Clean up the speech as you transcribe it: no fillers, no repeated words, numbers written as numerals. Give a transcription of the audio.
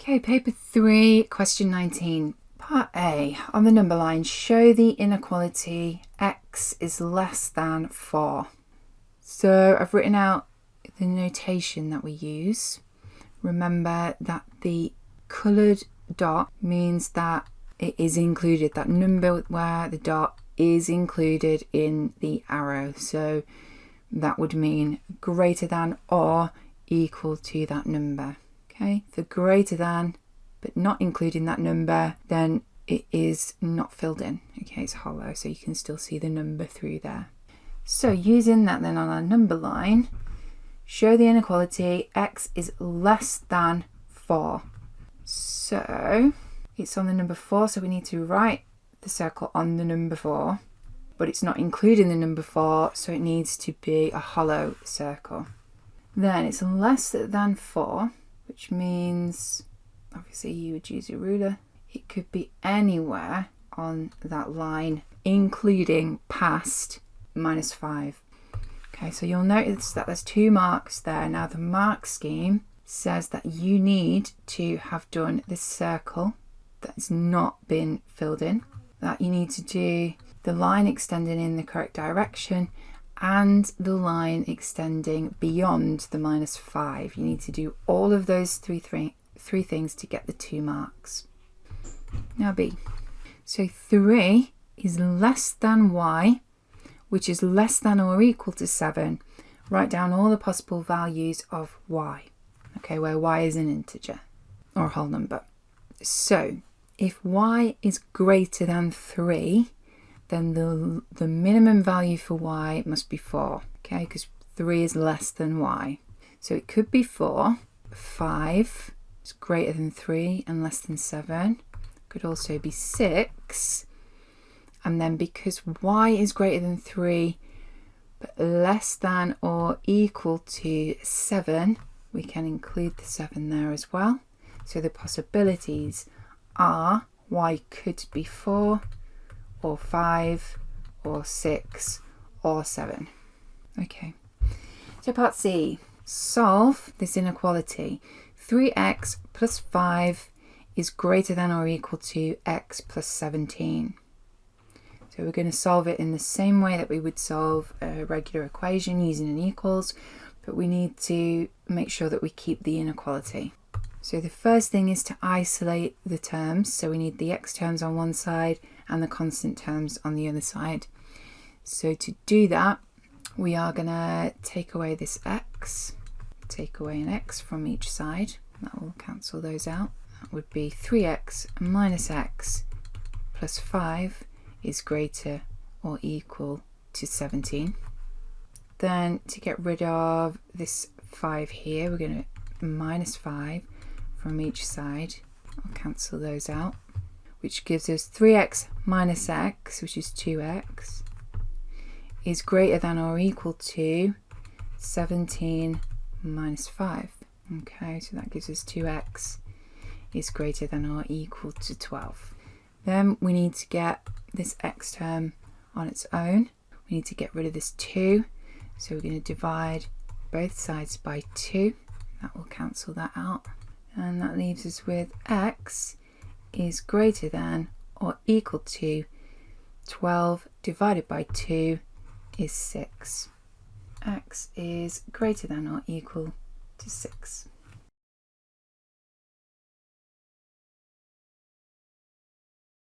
Okay, paper 3, question 19. Part A, on the number line, show the inequality x is less than 4. So I've written out the notation that we use. Remember that the coloured dot means that it is included, that number where the dot is included in the arrow. So that would mean greater than or equal to that number. Okay, for greater than but not including that number, then it is not filled in. Okay, it's hollow, so you can still see the number through there. So using that then on our number line, show the inequality x is less than 4. So it's on the number 4, so we need to write the circle on the number 4, but it's not including the number 4, so it needs to be a hollow circle. Then it's less than 4, which means obviously you would use a ruler. It could be anywhere on that line, including past -5. Okay, so you'll notice that there's 2 marks there. Now the mark scheme says that you need to have done this circle that's not been filled in, that you need to do the line extending in the correct direction and the line extending beyond the -5. You need to do all of those three things to get the 2 marks. Now B. So 3 is less than y, which is less than or equal to 7. Write down all the possible values of y. Okay, where y is an integer or a whole number. So if y is greater than 3, then the minimum value for y must be 4. Okay, because 3 is less than y. So it could be 4. 5 is greater than 3 and less than 7. Could also be 6. And then because y is greater than 3 but less than or equal to 7, we can include the 7 there as well. So the possibilities are y could be 4 or 5 or 6 or 7. Okay, so part C, solve this inequality. 3x plus 5 is greater than or equal to x plus 17. So we're going to solve it in the same way that we would solve a regular equation using an equals, but we need to make sure that we keep the inequality. So the first thing is to isolate the terms. So we need the x terms on one side and the constant terms on the other side. So to do that, we are going to take away this x, take away an x from each side. That will cancel those out. That would be 3x minus x plus 5 is greater or equal to 17. Then to get rid of this 5 here, we're going to minus 5 from each side. I'll cancel those out, which gives us 3x minus x, which is 2x, is greater than or equal to 17 minus 5. Okay, so that gives us 2x is greater than or equal to 12. Then we need to get this x term on its own. We need to get rid of this 2. So we're going to divide both sides by 2. That will cancel that out. And that leaves us with x is greater than or equal to 12 divided by 2 is 6. X is greater than or equal to 6.